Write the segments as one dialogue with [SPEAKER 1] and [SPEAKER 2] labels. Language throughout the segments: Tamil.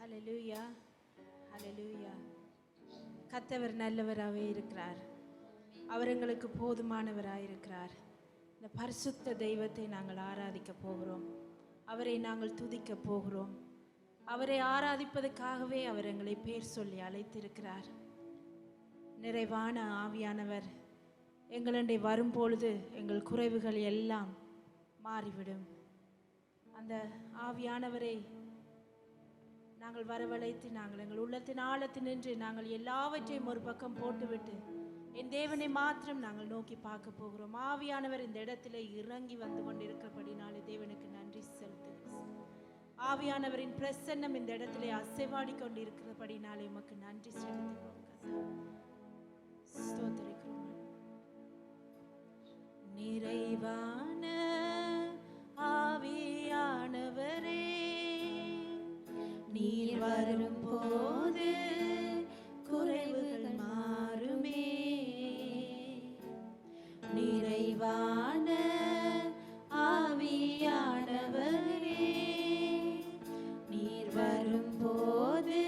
[SPEAKER 1] ஹல்லேலூயா, ஹல்லேலூயா. கர்த்தர் நல்லவராகவே இருக்கிறார். அவர் எங்களுக்கு போதுமானவராக இருக்கிறார். இந்த பரிசுத்த தெய்வத்தை நாங்கள் ஆராதிக்க போகிறோம். அவரை நாங்கள் துதிக்க போகிறோம். அவரை ஆராதிப்பதற்காகவே அவர் எங்களை பேர் சொல்லி அழைத்திருக்கிறார். நிறைவான ஆவியானவர் எங்களுடைய வரும்பொழுது எங்கள் குறைவுகள் எல்லாம் மாறிவிடும். அந்த ஆவியானவரை நாங்கள் வரவழைத்து நாங்கள் எங்கள் உள்ளத்தின் ஆழத்தில் நின்று நாங்கள் எல்லாவற்றையும் ஒரு பக்கம் போட்டுவிட்டு என் தேவனை மாத்திரம் நாங்கள் நோக்கி பார்க்க போகிறோம். ஆவியானவர் இந்த இடத்துல இறங்கி வந்து கொண்டிருக்கிறபடினாலே தேவனுக்கு நன்றி செலுத்துகிறோம். ஆவியானவரின் பிரசன்னம் இந்த இடத்துல அசைவாடி கொண்டிருக்கிறபடினாலே உமக்கு நன்றி செலுத்துகிறோம். ஸ்தோத்திரிக்கிறோம். நிறைவான ஆவியானவரே, நீர் வரும்போது குறைவுகள் மாறுமே. நிறைவான ஆவியானவரே, நீர் வரும்போது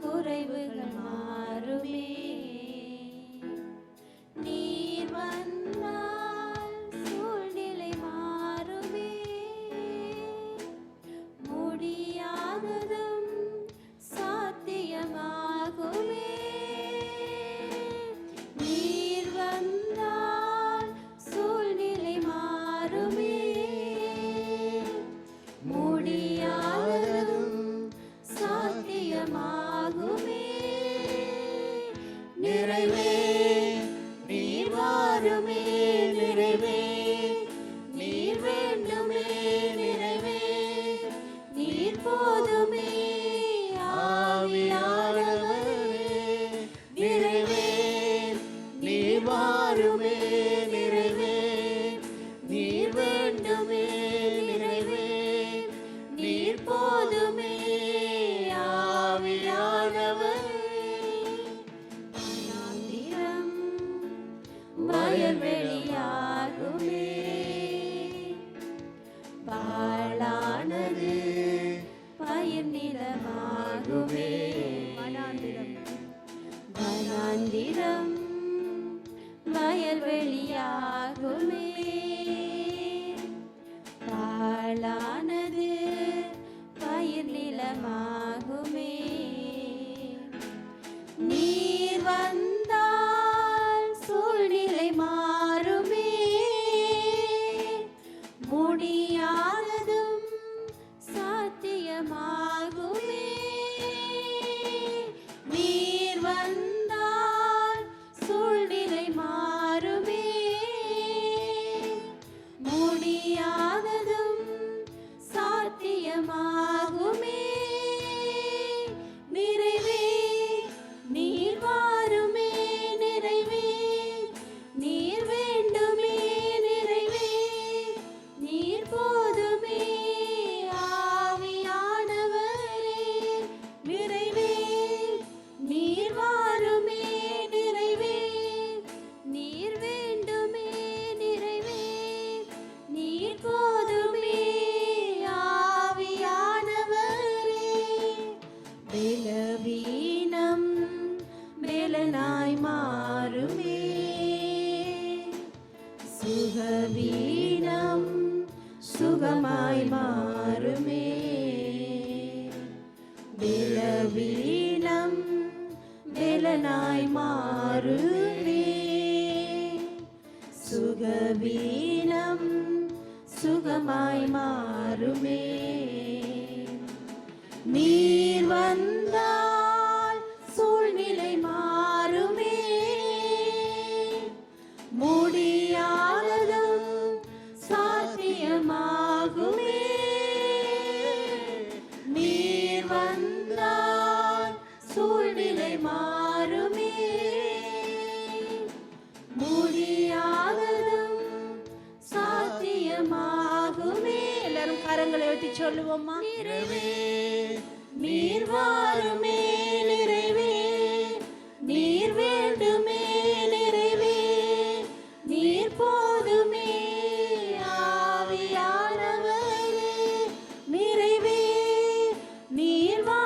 [SPEAKER 1] குறைவுகள் மாறுமே. நீர் வந்தால் சூழ்நிலை மாறுமே. முடியாததும் சாத்தியமாகுமே. நீர் வந்தால் சூழ்நிலை மாறுமே. முடியாததும் சாத்தியமாகுமே. நிறைவே நீர் வாருமே. நிறைவே நீர் வேண்டுமே. நிறைவே நீர் போதுமே. ஆவியானவரே, நிறைவே நீர் வாருமே. நிறைவே நீர் வேண்டுமே. நிறைவே நீர் போதுமே. ஆவியானவரே, நாந்திரம் வயல்வெளியாகுமே. பாழானது பயிர் நிலமாகுமே. வனாந்திரம் வயல்வெளியாகுமே. பாழானது பயிர் நிலமாகுமே. நீர் வந்தால் சூழ்நிலை மாறுமே. முடியாததும் சாத்தியமாகுமே. நீர் வந்தால் சூழ்நிலை மாறுமே. முடியாததும் சாத்தியமாகுமே. நிறைவே நீர் வாருமே. நிறைவே நீர் வேண்டுமே. நிறைவே நீர் போதுமே. ஆவியானவரே, நிறைவே நீர் வாருமே. நிறைவே நீர் வேண்டுமே. நிறைவே நீர் போதுமே. ஆவியானவரே, பலவீனம் பலனாய் மாறுமே. சுகவீனம் சுகமாய் மாறுமே. பலவீனம் பலனாய் மாறுமே. சுகவீனம் சுகமாய் மாறுமே. நீர் வந்தால் சூழ்நிலை மாறுமே. முடியாததும் சாத்தியமாகுமே. நீர் வந்தால் சூழ்நிலை மாறுமே. முடியாததும் சாத்தியமாகுமே. எல்லாரும் கரங்களை வைத்து சொல்லுவோமா? நிறைவே நீர் வாருமே. நிறைவே நீர் வேண்டுமே. நிறைவே நீர் போதுமே. ஆவியானவரே, நிறைவே நீர் வா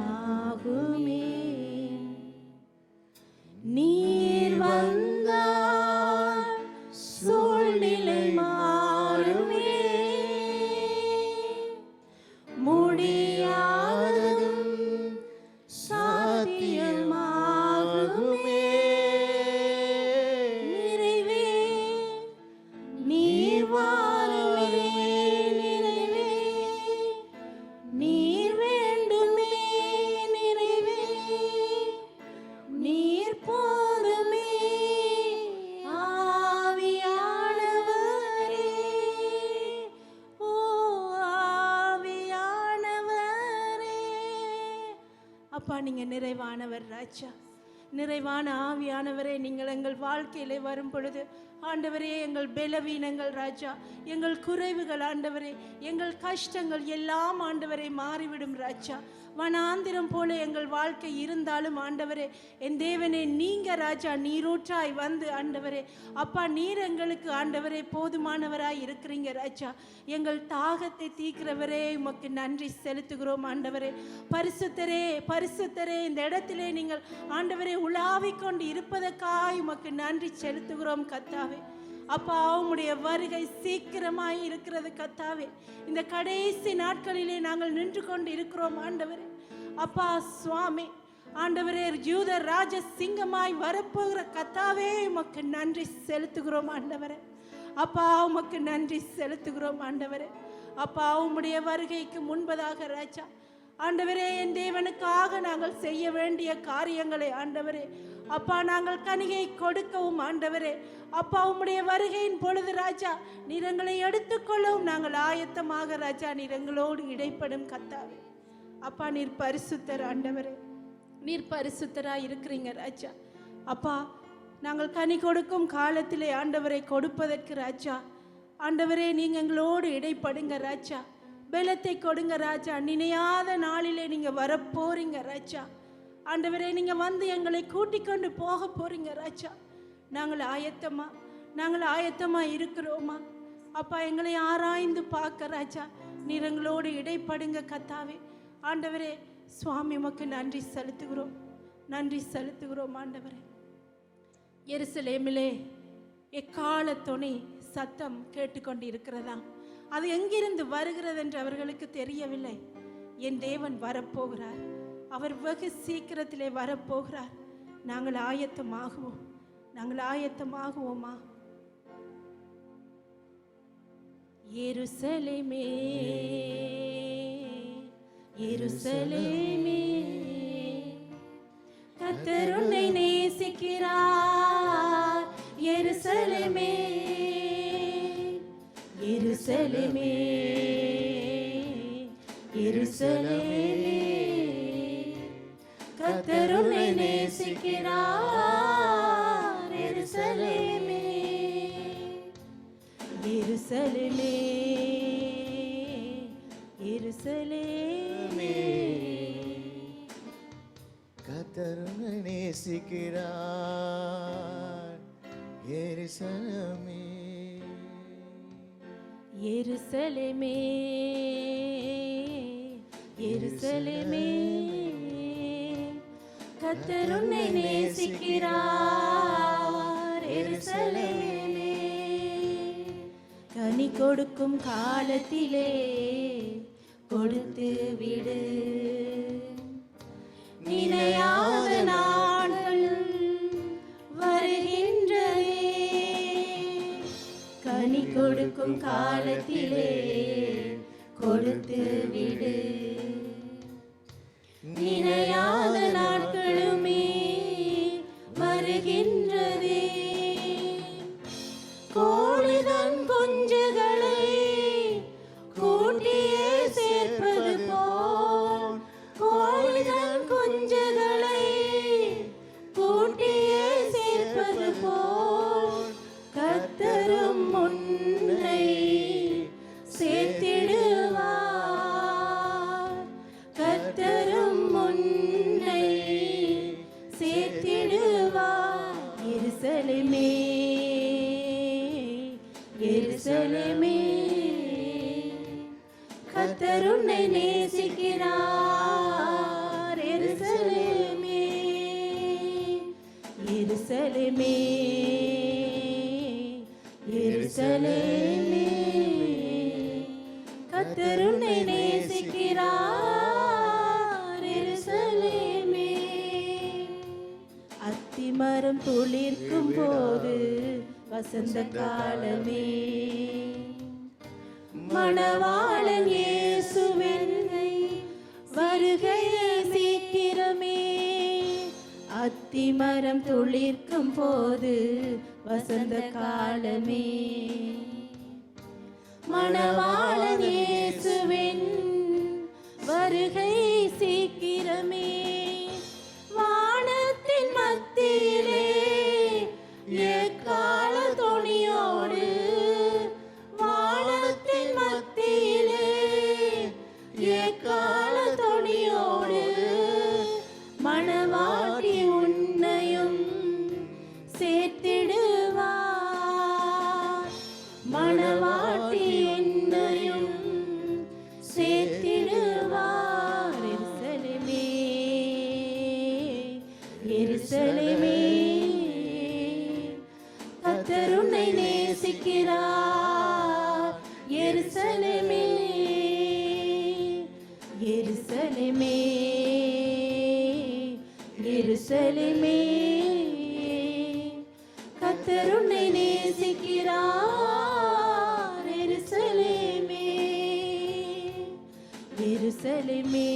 [SPEAKER 1] மாறுமே. நீர் வந்தால் சூழ்நிலை மாறுமே. முடியாததும் சாத்தியமாகுமே. நிறைவே நீர் வாருமே. நிறைவே நீர் வேண்டுமே. நிறைவே நீர் போதுமே. ஆவியானவரே, ஓ ஆவியானவரே. அப்பா, நீங்க நிறைவானவர் ராஜா. நிறைவான ஆவியானவரே, நீங்கள் எங்கள் வாழ்க்கையிலே வரும் பொழுது ஆண்டவரே, எங்கள் பலவீனங்கள் ராஜா, எங்கள் குறைவுகள் ஆண்டவரே, எங்கள் கஷ்டங்கள் எல்லாம் ஆண்டவரே மாறிவிடும் ராஜா. வனாந்திரம் போல எங்கள் வாழ்க்கை இருந்தாலும் ஆண்டவரே, என் தேவனே, நீங்க ராஜா நீரூற்றாய் வந்து ஆண்டவரே, அப்பா நீர் எங்களுக்கு ஆண்டவரே போதுமானவராய் இருக்கிறீங்க ராஜா. எங்கள் தாகத்தை தீக்கிறவரே, உமக்கு நன்றி செலுத்துகிறோம் ஆண்டவரே. பரிசுத்தரே, பரிசுத்தரே, இந்த இடத்திலே நீங்கள் ஆண்டவரே உலாவிக் கொண்டு இருப்பதற்காய் உமக்கு நன்றி செலுத்துகிறோம் கர்த்தாவே. அப்பா, உம்முடைய வருகை சீக்கிரமாய் இருக்கிறது கர்த்தாவே. இந்த கடைசி நாட்களிலே நாங்கள் நின்று கொண்டு இருக்கிறோம் ஆண்டவரே. அப்பா சுவாமி ஆண்டவரே, யூத ராஜ சிங்கமாய் வரப்போகிற கர்த்தாவே, உமக்கு நன்றி செலுத்துகிறோம் ஆண்டவரே. அப்பா, உமக்கு நன்றி செலுத்துகிறோம் ஆண்டவரே. அப்பா, உம்முடைய வருகைக்கு முன்பதாக ராஜா ஆண்டவரே, என் தேவனுக்காக நாங்கள் செய்ய வேண்டிய காரியங்களை ஆண்டவரே, அப்பா நாங்கள் கனிகை கொடுக்கவும் ஆண்டவரே, அப்பா உம்முடைய வருகையின் பொழுது ராஜா நீர் எங்களை எடுத்துக்கொள்ளவும் நாங்கள் ஆயத்தமாக ராஜா நீர் எங்களோடு இடைப்படும் கர்த்தாவே. அப்பா, நீர் பரிசுத்தர் ஆண்டவரே, நீர் பரிசுத்தராய் இருக்கிறீங்க ராஜா. அப்பா, நாங்கள் கனி கொடுக்கும் காலத்திலே ஆண்டவரை கொடுப்பதற்கு ராஜா ஆண்டவரே நீங்க எங்களோடு இடைப்படுங்க ராஜா. பலத்தை கொடுங்க ராஜா. நினையாத நாளிலே நீங்க வரப்போறீங்க ராஜா. ஆண்டவரே, நீங்க வந்து எங்களை கூட்டிக் கொண்டு போக போறீங்க ராஜா. நாங்கள் ஆயத்தமா இருக்கிறோமா அப்பா? எங்களை ஆராய்ந்து பார்க்க ராஜா நீர் எங்களோடு இடைப்படுங்க கர்த்தாவே. ஆண்டவரே சுவாமி, உமக்கு நன்றி செலுத்துகிறோம், நன்றி செலுத்துகிறோம் ஆண்டவரே. எருசலேமிலே எக்கால துணி சத்தம் கேட்டுக்கொண்டு இருக்கிறதா? அது எங்கிருந்து வருகிறது என்று அவர்களுக்கு தெரியவில்லை. என் தேவன் வரப்போகிறார், அவர் வெகு சீக்கிரத்திலே வரப்போகிறார். நாங்கள் ஆயத்தமாகுவோம், நாங்கள் ஆயத்தமாகுவோமா? எருசலேமே, எருசலேமே, கர்த்தர் உன்னை நேசிக்கிறார். எருசலேமே, எருசலேமே, எருசலேமே, கர்த்தர் உன்னை நேசிக்கிறார். எருசலேமே, எருசலேமே, எருசலேமே,
[SPEAKER 2] கர்த்தர் உன்னை நேசிக்கிறார். எருசலேமே,
[SPEAKER 1] எருசலேமே, எருசலேமே, கர்த்தர் உன்னை நேசிக்கிறார். எருசலேமே, கனி கொடுக்கும் காலத்திலே கொடுத்து விடு. நினையாத நாட்கள் வருகின்றதே, கனி கொடுக்கும் காலத்திலே கொடுத்து விடு. நினையாத நாட்களுமே வருகின்றதே. கோழிதன் குஞ்சுகளை கூட்டியே சேர்ப்பது போல், கோழிதன் குஞ்சுகளை கூட்டியே சேர்ப்பது போல், கர்த்தரும் உன்னை சேர்த்திடுவார். கர்த்தரும் உன்னை சேர்த்திடுவார். எருசலேமே, எருசலேமே, கர்த்தர் உன்னை நேசிக்கிறார். எருசலேமே எருசலேமே கர்த்தர் உன்னை நேசிக்கிறார் எருசலேமே அத்திமரம் துளிர்க்கும் போது வசந்த காலமே மணவாளன் இயேசுவின் வருகையே சீக்கிரமே அத்திமரம் துளிர்க்கும் போது வசந்த காலமே மணவாளன் இயேசுவின் வருகை சீக்கிரமே வானத்தின் மத்தியிலே எக்கால தொனியோடு வானத்தின் மத்தியிலே எக்கால தொனியோடு மணவாட்டி உன்னையும் சேர்த்திடுவார் மணவாட்டி உன்னையும் சேர்த்திடுவார் எருசலேமே எருசலேமே கர்த்தர் உன்னை நேசிக்கிறார் எருசலேமே எருசலேமே எருசலேமே கர்த்தர் உன்னை நேசிக்கிறார் எருசலேமே எருசலேமே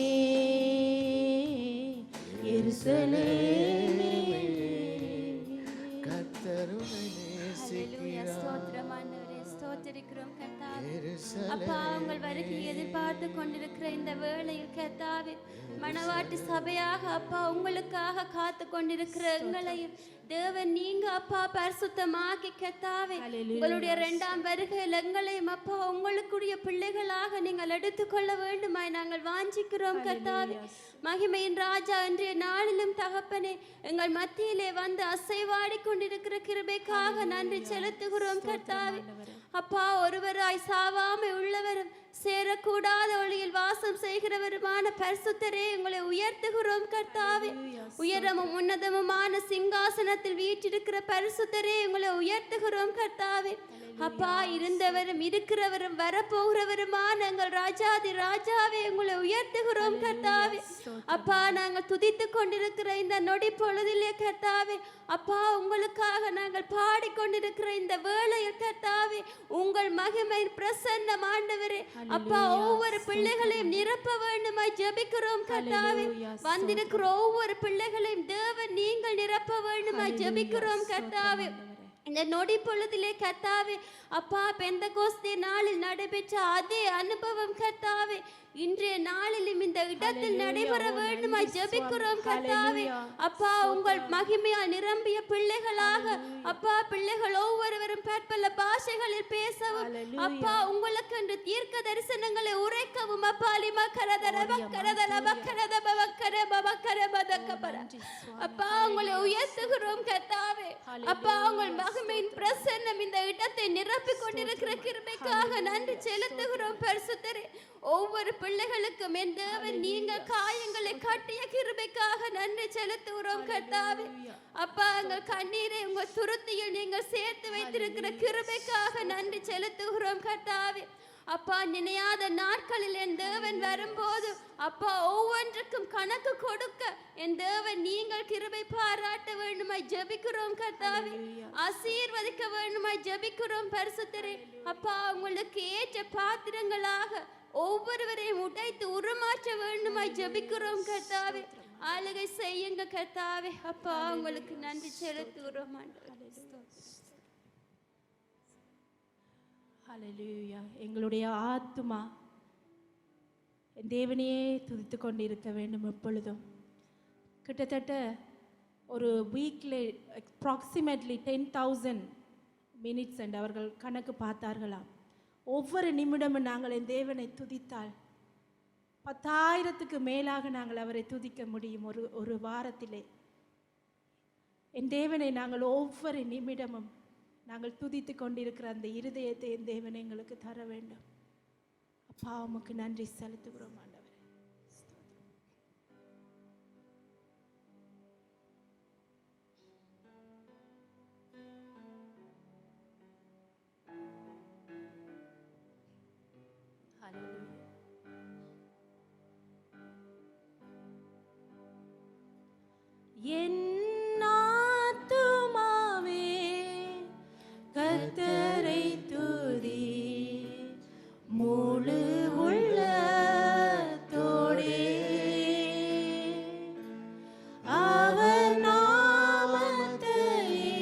[SPEAKER 1] எருசலேமே
[SPEAKER 2] கர்த்தர் உன்னை
[SPEAKER 3] ஹல்லேலூயா
[SPEAKER 2] நேசிக்கிறார்
[SPEAKER 3] ஸ்தோத்திரம் ஆண்டவரே ஸ்தோத்திரிக்கிறோம் கர்த்தாவே
[SPEAKER 2] எருசலேமே
[SPEAKER 3] அப்பா உங்கள் வருகையை எதிர்பார்த்து கொண்டிருக்கிற இந்த வேளையில் கர்த்தாவே மணவாட்டி சபையாக அப்பா உங்களுக்காக காத்து கொண்டிருக்கிற எங்களையும் தேவன் நீங்க அப்பா பரிசுத்தமாக்கி கர்த்தாவே உங்களுடைய இரண்டாம் வருகையில் எங்களையும் அப்பா உங்களுக்குரிய பிள்ளைகளாக நீங்கள் எடுத்துக்கொள்ள வேண்டுமாய் நாங்கள் வாஞ்சிக்கிறோம் கர்த்தாவே மகிமையின் ராஜா இன்றைய நாளிலும் தகப்பனே எங்கள் மத்தியிலே வந்து அசைவாடி கொண்டிருக்கிற கிருபைக்காக நன்றி செலுத்துகிறோம் கர்த்தாவே அப்பா ஒருவராய் சாவாமை உள்ளவரும் சேரக்கூடாத ஒளியில் வாசம் செய்கிறவருமான பரிசுத்தரே உங்களை உயர்த்துகிறோம் கர்த்தாவே உயரமும் உன்னதமுமான சிங்காசனத்தில் வீற்றிருக்கிற பரிசுத்தரே உங்களை உயர்த்துகிறோம் கர்த்தாவே அப்பா இருந்தவரும் இருக்கிறவரும் வரப்போகிறவருமான எங்கள் ராஜாதி ராஜாவே உங்களை உயர்த்துகிறோம் கர்த்தாவே அப்பா நாங்கள் துதித்து கொண்டிருக்கிற இந்த நொடி பொழுதிலே கர்த்தாவே அப்பா உங்களுக்காக நாங்கள் பாடிக்கொண்டிருக்கிற இந்த வேளையில் கர்த்தாவே உங்கள் மகிமை பிரசன்னம் ஆண்டவரே அப்பா ஒவ்வொரு பிள்ளைகளையும் நிரப்ப வேண்டுமாய் ஜெபிக்கிறோம் கர்த்தாவே வந்திருக்கிற ஒவ்வொரு பிள்ளைகளையும் தேவன் நீங்கள் நிரப்ப வேண்டுமாய் ஜெபிக்கிறோம் கர்த்தாவே இந்த நொடி பொழுதிலே கர்த்தாவே அப்பா பெந்தகோஸ்தே நாளில் நடைபெற்ற அதே அனுபவம் கர்த்தாவே இன்றைய நாளிலும் இந்த இடத்தில் நடைபெற வேண்டுமாய் ஜெபிக்கிறோம் கர்த்தாவே அப்பா உங்கள் மகிமையால் நிரம்பிய பிள்ளைகளாக அப்பா பிள்ளைகள் ஒவ்வொருவரும் பற்பல பாஷைகளில் பேசவும் அப்பா உங்களுக்கு என்று தீர்க்க தரிசனங்களை உரைக்கவும் அப்பா அப்பா உங்களை உயர்த்துகிறோம் கர்த்தாவே அப்பா உங்கள் மகிமையின் பிரசன்னம் இந்த இடத்தை நிரப்பிக் கொண்டிருக்கிற கிருபைக்காக நன்றி செலுத்துகிறோம் பரிசுத்தரே ஒவ்வொரு பிள்ளைகளுக்கும் என் தேவன் நீங்க காயங்களை கட்டிய கிருபைக்காக நன்றி செலுத்துகிறோம் கர்த்தாவே அப்பா எங்கள் கண்ணீரை உங்க துருத்தியில் நீங்கள் சேர்த்து வைத்திருக்கிற கிருபைக்காக நன்றி செலுத்துகிறோம் கர்த்தாவே அப்பா நினையாத நாட்களில் என் தேவன் வரும்போது அப்பா ஒவ்வொன்றுக்கும் கணக்கு கொடுக்க என் தேவன் நீங்கள் கிருபை பாராட்ட வேண்டுமாய் ஜெபிக்கிறோம் கர்த்தாவே ஆசீர்வதிக்க வேண்டுமாய் ஜெபிக்கிறோம் பரிசுத்தரே அப்பா உங்களுக்கு ஏற்ற பாத்திரங்களாக ஒவ்வொருவரையும் உடைத்து உருமாற்ற வேண்டுமாய் ஜெபிக்கிறோம் கர்த்தாவே ஆளுகை செய்யுங்க கர்த்தாவே அப்பா உங்களுக்கு நன்றி செலுத்துகிறோம் ஆண்டவரே
[SPEAKER 1] ஹல்லேலூயா எங்களுடைய ஆத்துமா தேவனையே துதித்து கொண்டிருக்க வேண்டும் எப்பொழுதும் கிட்டத்தட்ட ஒரு வீக்கில் அப்ராக்சிமேட்லி 10,000 மினிட்ஸ் என்று அவர்கள் கணக்கு பார்த்தார்களாம் ஒவ்வொரு நிமிடமும் நாங்கள் என் தேவனை துதித்தால் 10,000க்கு மேலாக நாங்கள் அவரை துதிக்க முடியும் ஒரு வாரத்திலே என் தேவனை நாங்கள் ஒவ்வொரு நிமிடமும் நாங்கள் துதித்து கொண்டிருக்கிற அந்த இருதயத்தை என் தேவனை எங்களுக்கு தர வேண்டும் அப்பா உமக்கு நன்றி செலுத்துகிறோம் ஆண்டவரே என் ஆத்துமாவே கர்த்தரை துதி, முழு உள்ளத்தோடே அவர் நாமத்தையே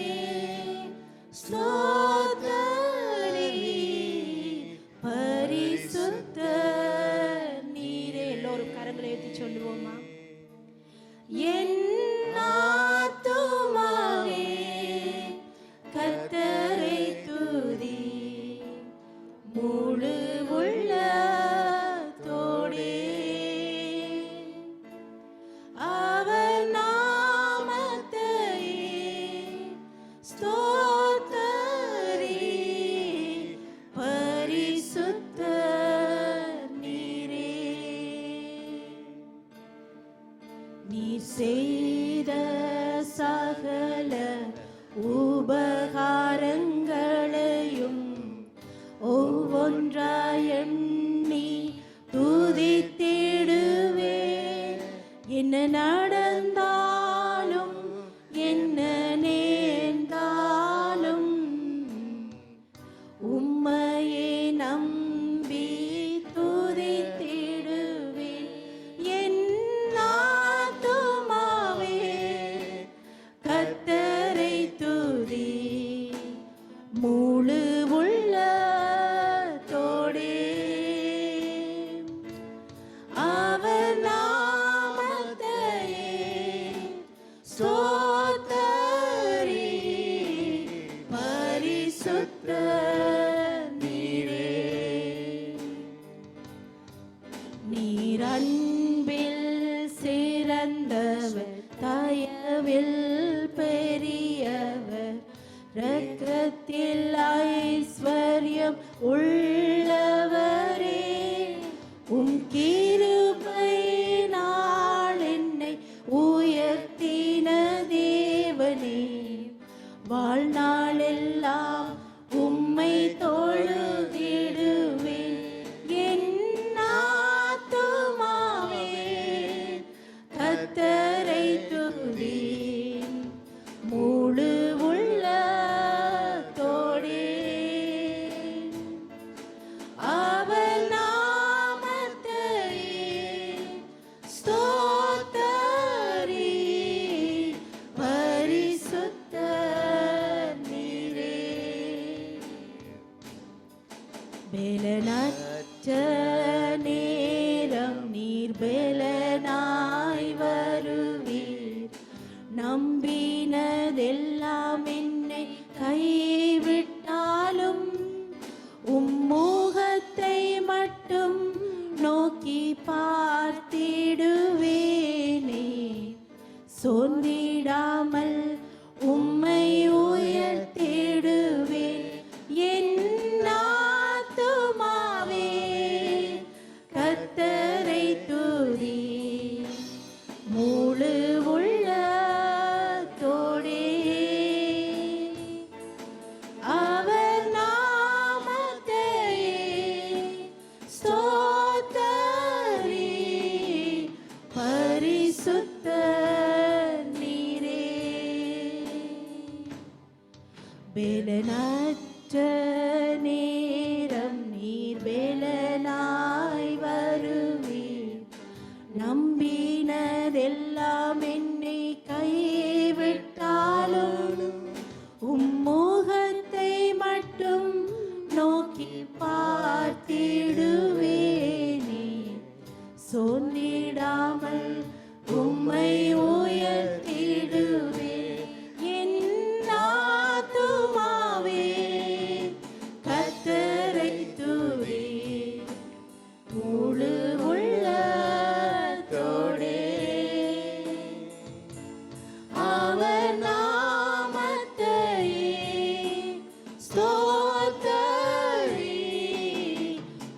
[SPEAKER 1] ஸ்தோத்தரி, பரிசுத்த நீரே. எல்லோரும் கரங்களை ஏற்றி சொல்லுவோமா? என் ஆத்துமாவே கர்த்தரை துதி, முழு உள்ளத்தோடே அவர் நாமத்தையே ஸ்தோத்தரி, பரிசுத்த நீரே. நீர் செய்த சகல உபகாரங்களையும் ஒவ்வொன்றாய் எண்ணி துதித்திடுவேன். என்ன நடந்தாலும் என்ன நேர்ந்தாலும் உம்மையே நம்பி துதித்திடுவேன். என் ஆத்துமாவே கர்த்தரை துதி, முழு உள்ளத்தோடே அவர் நாமத்தையே ஸ்தோத்தரி, பரிசுத்த நீரே. நீர் அன்பில் சிறந்தவர், தயவில் பெரியவர், இரக்கத்தில் ஐஸ்வர்யம் உள்ளவரே. உம் கிருபையினால் என்னை உயர்த்தின தேவனே, வாழ்நாளெல்லாம் உம்மை தொழுதிடுவேன். என் ஆத்துமாவே கர்த்தரை துதி, முழு உள்ளத்தோடே அவர் நாமத்தையே ஸ்தோத்தரி, பரிசுத்த நீரே. பெலனற்ற நேரம் நீர் பெலனாய் வருவீர், நம்பினதெல்லாம் என்னை கைவிட்டாலும் உம்முகத்தை மட்டும் நோக்கி பார்த்திடுவேனே. சோர்ந்திடாமல் உம்மை உயர்த்திடுவேன். என் ஆத்துமாவே கர்த்தரை துதி, முழு உள்ளத்தோடே அவர் நாமத்தையே ஸ்தோத்தரி, பரிசுத்த நீரே. பெலனற்ற நேரம் நீர் பெலனாய் வருவீர், நம்பினதெல்லாம் என்னை கைவிட்டாலும் உம்முகத்தை மட்டும் நோக்கி பார்த்திடுவேனே. சோர்ந்திடாமல் உம்மை உயர்த்திடுவேன். என் ஆத்துமாவே கர்த்தரை துதி, முழு உள்ளத்தோடே அவர் நாமத்தையே ஸ்தோத்தரி,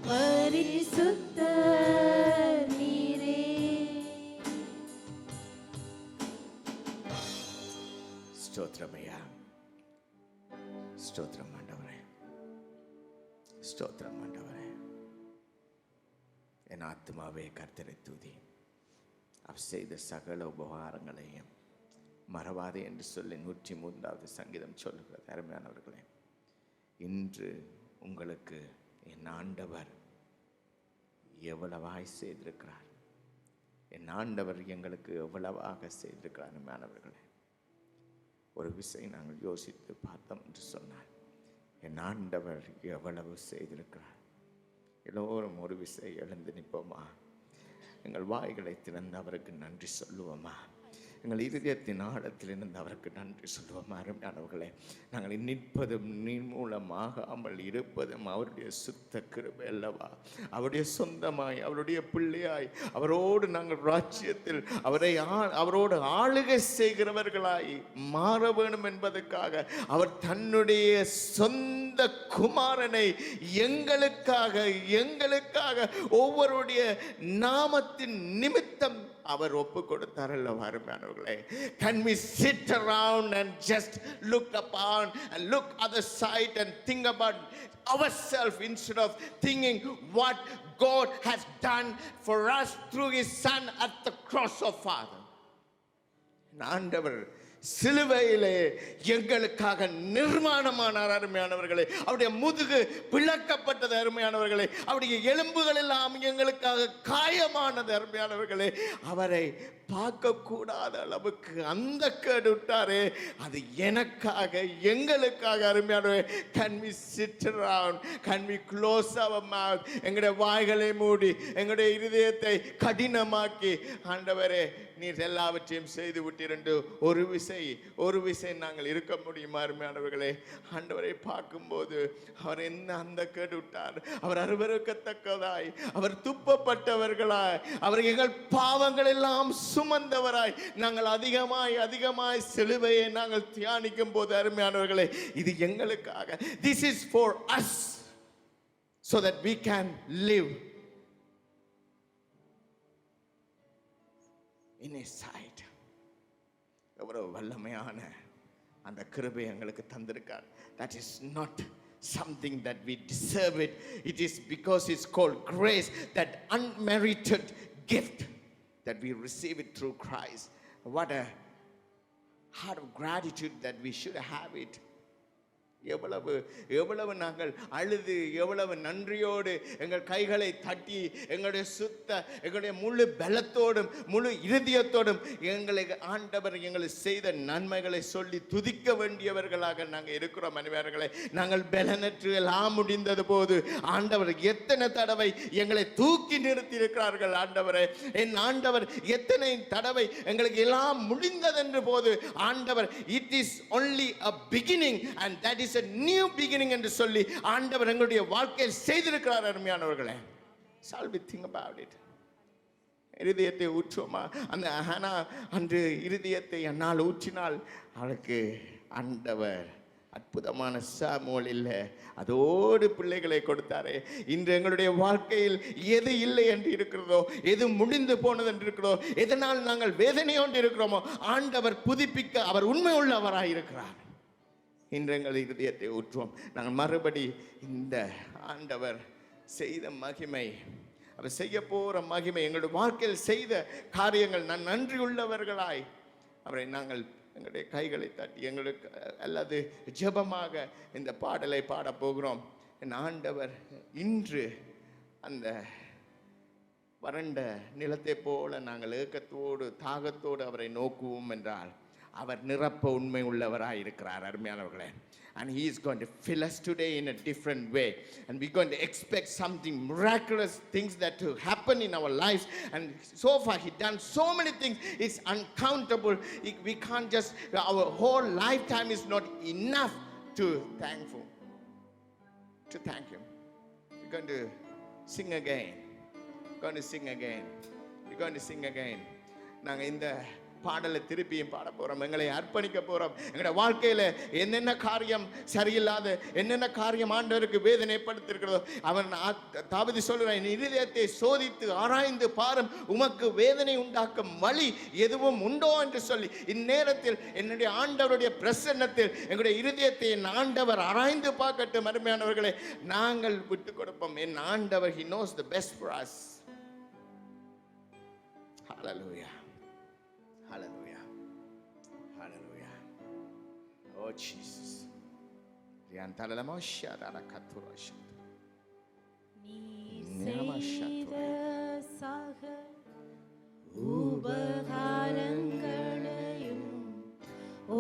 [SPEAKER 1] பரிசுத்த நீரே.
[SPEAKER 2] ஸ்தோத்திரம் ஐயா, ஸ்தோத்திரம் ஆண்டவரே, ஸ்தோத்திரம் ஆண்டவரே. என் ஆத்மாவே கர்த்தரை துதி, அவர் செய்த சகல உபகாரங்களையும் மறவாதே என்று சொல்லி 103வது சங்கீதம் சொல்லுகிறது. அருமையானவர்களே, இன்று உங்களுக்கு என் ஆண்டவர் எவ்வளவாய் செய்திருக்கிறார், என் ஆண்டவர் எங்களுக்கு எவ்வளவாக செய்திருக்கிறார். அருமையானவர்களே, ஒரு விஷயம் நாங்கள் யோசித்து பார்த்தோம் என்று சொன்னார், என் ஆண்டவர் எவ்வளவு செய்திருக்கிறார். எல்லோரும் ஒரு விஷயம் எழுந்து நிற்போமா, எங்கள் வாய்களை திறந்து அவருக்கு நன்றி சொல்லுவோமா, எங்கள் இதயத்தின் ஆழத்திலிருந்து அவருக்கு நன்றி சொல்லுவோம். அருமையானவர்களே, நாங்கள் நிற்பதும் நிர்மூலமாகாமல் இருப்பதும் அவருடைய சுத்த கிருபை அல்லவா? அவருடைய சொந்தமாய், அவருடைய பிள்ளையாய், அவரோடு நாங்கள் ராஜ்யத்தில் அவரோடு ஆளுகை செய்கிறவர்களாய் மாற வேண்டும் என்பதற்காக அவர் தன்னுடைய சொந்த குமாரனை எங்களுக்காக ஒவ்வொருடைய நாமத்தின் நிமித்தம் அவர் ஒப்பு கொடுத்தார் அல்லவா? அருமையானவர்களே, can we sit around and just look upon and look other side and think about ourselves instead of thinking what God has done for us through his son at the cross of Father? ஆண்டவர் சிலுவையிலே எங்களுக்காக நிர்மாணமானார். அருமையானவர்களே, அவருடைய முதுகு பிளக்கப்பட்டது. அருமையானவர்களே, அவருடைய எலும்புகள் எல்லாம் எங்களுக்காக காயமானது. அருமையானவர்களே, அவரை பார்க்க கூடாத அளவுக்கு அந்த கேடு விட்டாரே, அது எனக்காக எங்களுக்காக. அருமையானவரே, can we sit around, can we close our mouth, எங்களுடைய வாய்களை மூடி எங்களுடைய இருதயத்தை கடினமாக்கி, ஆண்டவரே நீர் எல்லாவற்றையும் செய்து விட்டிருந்து ஒரு விசை நாங்கள் இருக்க முடியுமா? அருமையானவர்களே, ஆண்டவரை பார்க்கும்போது அவர் என்ன அந்த கேடு விட்டார். அவர் அருவருக்கத்தக்கதாய், அவர் துப்பப்பட்டவர்களாய், அவர் எங்கள் பாவங்கள் எல்லாம் சுமந்தவராய், நாங்கள் அதிகமாய் சிலுவையை நாங்கள் தியானிக்கும் போது அருமையானவர்களே, இது எங்களுக்காக. This is for us so that we can live in his sight. எவ்வளவு வல்லமையான அந்த கிருபை எங்களுக்கு தந்திருக்கார். That is not something that we deserve it. It is because it's called grace, that unmerited gift that we receive it through Christ. What a heart of gratitude that we should have it. எவ்வளவு நாங்கள் அழுது, எவ்வளவு நன்றியோடு எங்கள் கைகளை தட்டி, எங்களுடைய முழு பலத்தோடும் முழு இருதயத்தோடும் எங்களுக்கு ஆண்டவர் எங்களுக்கு செய்த நன்மைகளை சொல்லி துதிக்க வேண்டியவர்களாக நாங்கள் இருக்கிறோம். அனைவர்களே, நாங்கள் பலனற்று எல்லாம் முடிந்தது போது ஆண்டவர் எத்தனை தடவை எங்களை தூக்கி நிறுத்தி இருக்கிறார்கள். ஆண்டவரே, என் ஆண்டவர் எத்தனை தடவை எங்களுக்கு எல்லாம் முடிந்ததென்று போது ஆண்டவர், it is only a beginning and that is a new beginning என்று சொல்லி ஆண்டவர் எங்களுடைய வாழ்க்கையில் செய்திருக்கிறார். அருமையானவர்களே, shall we think about it? இருதயத்தை ஊற்றுவோமா? அந்த ஹன்னா அன்று இருதயத்தை என்னால் ஊற்றினால் அவளுக்கு ஆண்டவர் அற்புதமான சாமுவேல் இல்லை, அதோடு பிள்ளைகளை கொடுத்தாரே. இன்று எங்களுடைய வாழ்க்கையில் எது இல்லை என்று இருக்கிறதோ, எது முடிந்து போனது என்று இருக்கிறதோ, எதனால் நாங்கள் வேதனையோடு இருக்கிறோமோ, ஆண்டவர் புதுப்பிக்க அவர் உண்மை உள்ளவராய் இருக்கிறார். இன்று எங்கள் இருதயத்தை ஊற்றுவோம். நாங்கள் மறுபடி இந்த ஆண்டவர் செய்த மகிமை, அவர் செய்ய போகிற மகிமை, எங்களுடைய வாழ்க்கையில் செய்த காரியங்கள் நான் நன்றி உள்ளவர்களாய் அவரை நாங்கள் எங்களுடைய கைகளை தட்டி எங்களுக்கு அல்லது ஜெபமாக இந்த பாடலை பாடப் போகிறோம். என் ஆண்டவர் இன்று அந்த வறண்ட நிலத்தை போல நாங்கள் ஏக்கத்தோடு தாகத்தோடு அவரை நோக்குவோம் என்றால் அவர் நிரப்ப உண்மை உள்ளவராய் இருக்கிறார். அருமையானவர்களே, and he is going to fill us today in a different way, and we're going to expect something miraculous things that to happen in our lives. And so far he done so many things, it's uncountable. We can't just, our whole lifetime is not enough to thank him. We're going to sing again. நாங்கள் இந்த பாடலை திருப்பியும் பாட போறோம். எங்களை அர்ப்பணிக்க போறோம். எங்களுடைய வாழ்க்கையில என்னென்ன காரியம் சரியில்லாத, என்னென்ன காரியம் ஆண்டவருக்கு வேதனைப்படுத்திருக்கிறதோ, அவன் தாவீது சொல்றான், இருதயத்தை சோதித்து ஆராய்ந்து பாரும், உமக்கு வேதனை உண்டாக்கும் வழி எதுவும் உண்டோ என்று சொல்லி இந்நேரத்தில் என்னுடைய ஆண்டவருடைய பிரசன்னத்தில் எங்களுடைய இருதயத்தை என் ஆண்டவர் ஆராய்ந்து பார்க்கட்டும். அருமையானவர்களே, நாங்கள் விட்டு கொடுப்போம். என் ஆண்டவர், he knows the best for us. Hallelujah. Hallelujah. Hallelujah. Lord Jesus.
[SPEAKER 1] நீர் செய்த சகல உபகாரங்களையும்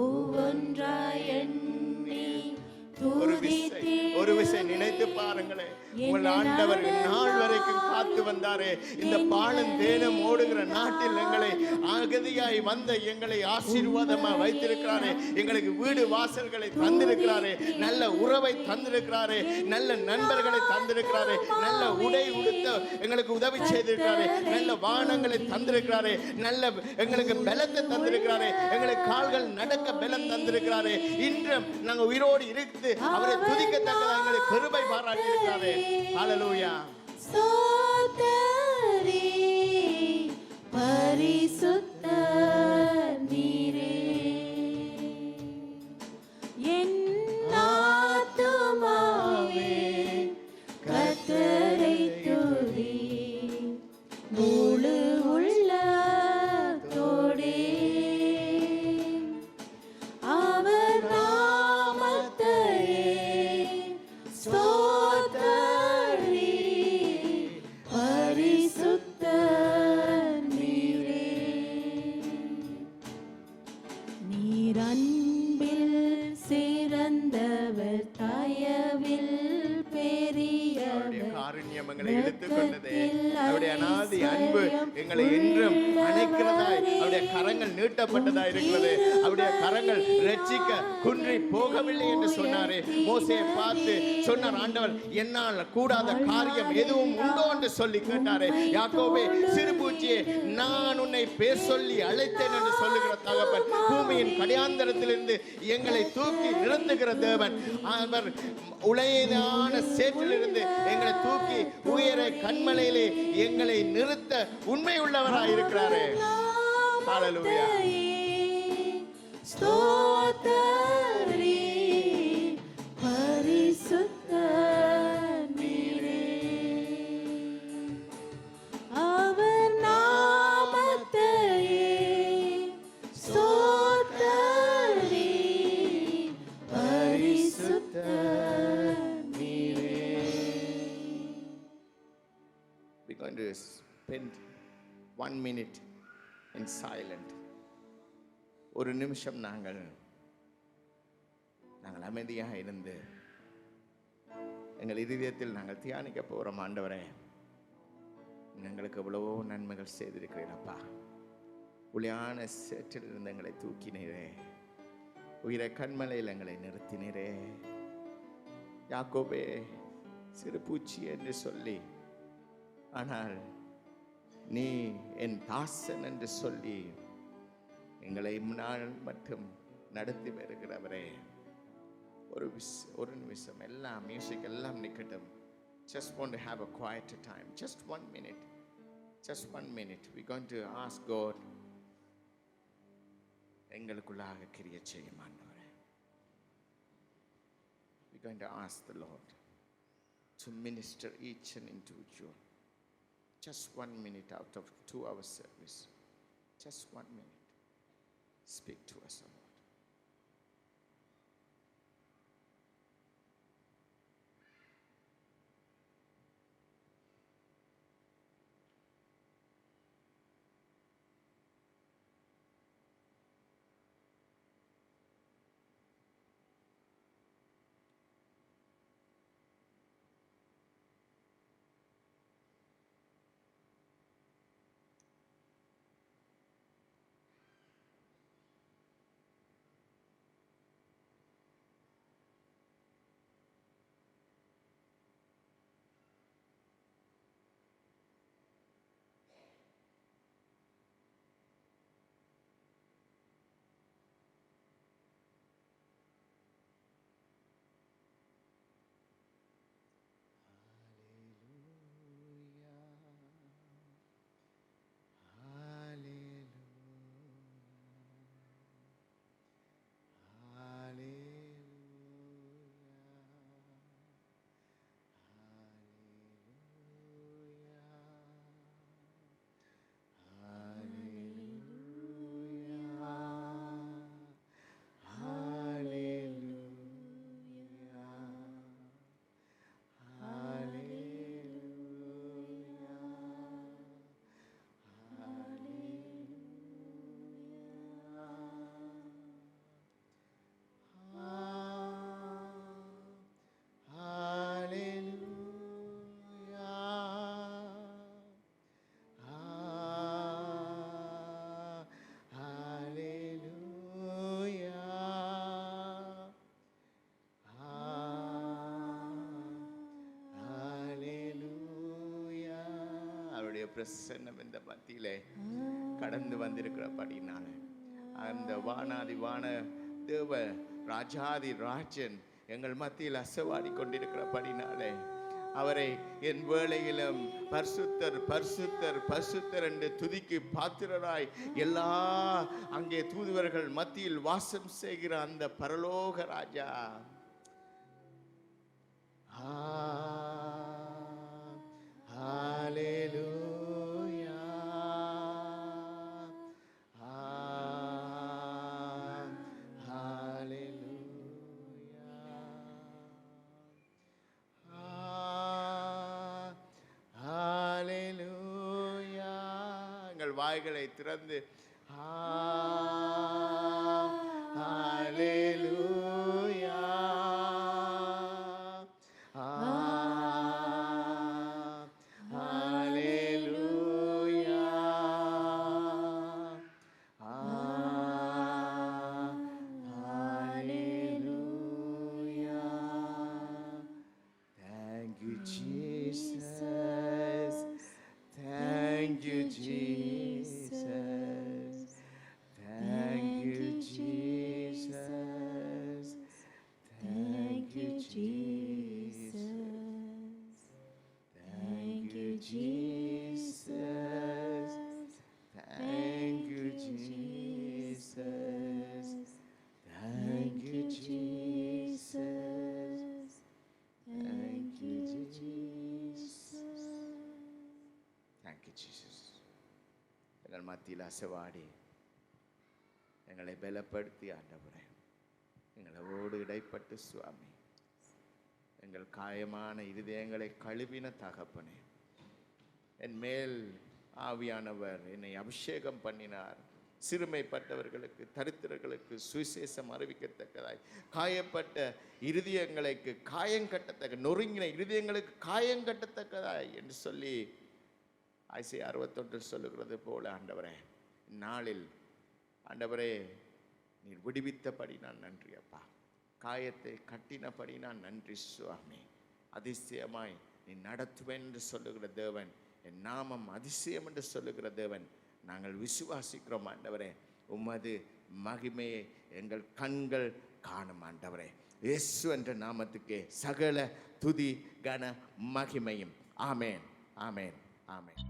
[SPEAKER 1] ஒவ்வொன்றாய் எண்ணி
[SPEAKER 2] ஒரு விசை நினைத்து பாருங்களேன். உங்கள் ஆண்டவர் நாள் வரைக்கும் காத்து வந்தாரே. இந்த பாலும் தேனும் ஓடுகிற நாட்டில் எங்களை அகதியாய் வந்த எங்களை ஆசீர்வாதமா வைத்திருக்கிறாரே. எங்களுக்கு வீடு வாசல்களை தந்திருக்கிறாரே. நல்ல உறவை தந்திருக்கிறாரே. நல்ல நண்பர்களை தந்திருக்கிறாரே. நல்ல உடை உடுத்த எங்களுக்கு உதவி செய்திருக்கிறாரே. நல்ல வானங்களை தந்திருக்கிறாரே. நல்ல எங்களுக்கு பலத்தை தந்திருக்கிறாரே. எங்களுக்கு கால்கள் நடக்க பலம் தந்திருக்கிறாரே. இன்றும் நாங்கள் உயிரோடு இருந்து அவரை துதிக்கத்தக்கதாக எங்களுக்கு கிருபை பாராட்டி இருக்கிறாரே. ஹல்லேலூயா.
[SPEAKER 1] ஸ்தோத்திரி பரிசுத்த நீரே, என் ஆத்துமாவே கர்த்தரை துதி, முழு உள்ளத்தோடே அவர் நாமத்தையே ஸ்தோத்திரி பரிசுத்த நீரே. நீர் அன்பில் சிறந்தவர், தயவில் பெரியவர்,
[SPEAKER 2] காருண்யம் எங்களை எடுத்துக்கொண்டதே. அவருடைய அநாதி அன்பு எங்களை என்றும் அணைக்கிறதாய், அவருடைய கரங்கள் நீட்டப்பட்டதா இருக்கிறது. அவருடைய கரங்கள் ரட்சிக்க குன்றி போகவில்லை என்று சொன்னாரே. மோசேயை பார்த்து சொன்னார் ஆண்டவர், என்னால் கூடாத காரியம் எதுவும் உண்டோ என்று சொல்லி கேட்டாரே. யாக்கோபே சிறுபூச்சியே, நான் உன்னை பேர் சொல்லி அழைத்தேன் என்று சொல்லுகிற தகப்பன், பூமியின் கடையாந்தரத்திலிருந்து எங்களை தூக்கி நிறுத்துகிற தேவன். அவர் உளையான சேற்றிலிருந்து எங்களை தூக்கி உயர கண்மலையிலே எங்களை நிறுத்த உண்மை உள்ளவராய் இருக்கிறாரே. ஹல்லேலூயா.
[SPEAKER 1] ஸ்தோத்திரி பரிசுத்த நீரே, அவர் நாமத்தையே ஸ்தோத்திரி பரிசுத்த நீரே.
[SPEAKER 2] We're going to spend 1 minute in silent. ஒரு நிமிஷம் நாங்கள் அமைதியாக இருந்து எங்கள் இதயத்தில் நாங்கள் தியானிக்க போகிறோம். ஆண்டவரே, எங்களுக்கு எவ்வளவோ நன்மைகள் செய்திருக்கிறீரப்பா. உளியான சேற்றில் இருந்து எங்களை தூக்கினீரே. உயிரை கண்மலையில் எங்களை நிறுத்தினீரே. யாக்கோபே சிறு பூச்சி என்று சொல்லி, ஆனால் நீ என் தாசன் என்று சொல்லி எங்களை நாள் மட்டும் நடத்தி வருகிறவரே. ஒரு நிமிஷம் எல்லாம் மியூசிக் எல்லாம் நிக்கட்டும். Just want to have a quiet time. Just 1 minute. Just 1 minute. We're going to ask God, எங்களுக்குள்ளாக கிரிய செய்யும் ஆண்டவரே. We're going to ask the Lord to minister each and individual. Just 1 minute out of 2-hour service. Just 1 minute. Speak to us, O Lord. பிரசன்னம் இந்த மத்தியிலே கடந்து வந்திருக்கிறபடினால அந்த வானாதி வான தேவ ராஜாதி ராஜன் எங்கள் மத்தியில் அசைவாடி கொண்டிருக்கிறபடினாலே அவரை என் வேளையிலும் பரிசுத்தர் பரிசுத்தர் பரிசுத்தர் என்று துதிக்கு பாத்திரராய் எல்லா அங்கே தூதுவர்கள் மத்தியில் வாசம் செய்கிற அந்த பரலோக ராஜா ஹalleluya ஹalleluya எங்கள் வாய்களை திறந்து ஹalleluya எங்கள் மத்தியில் அசைவாடி எங்களை பலப்படுத்தி ஆண்டவரே எங்களோடு இடைப்பட்டு சுவாமி எங்கள் காயமான இருதயங்களை கழுவின தகப்பனே என் மேல் ஆவியானவர் என்னை அபிஷேகம் பண்ணினார் சிறுமைப்பட்டவர்களுக்கு தரித்திரர்களுக்கு சுவிசேஷம் அறிவிக்கத்தக்கதாய் காயப்பட்ட இருதயங்களுக்கு காயங்கட்டத்தக்க நொறுங்கின இருதயங்களுக்கு காயங்கட்டத்தக்கதாய் என்று சொல்லி ஐசியா 61 சொல்லுகிறது போல ஆண்டவரே நாளில் ஆண்டவரே நீர் விடுவித்தபடி நான் நன்றி அப்பா காயத்தை கட்டினபடி நான் நன்றி சுவாமி அதிசயமாய் நீ நடத்துவேன் என்று சொல்லுகிற தேவன் என் நாமம் அதிசயம் என்று சொல்லுகிற தேவன் நாங்கள் விசுவாசிக்கிறோம் ஆண்டவரே உமது மகிமையை எங்கள் கண்கள் காணும் ஆண்டவரே இயேசு என்ற நாமத்துக்கே சகல துதி கன மகிமையும் ஆமேன் ஆமேன் ஆமேன்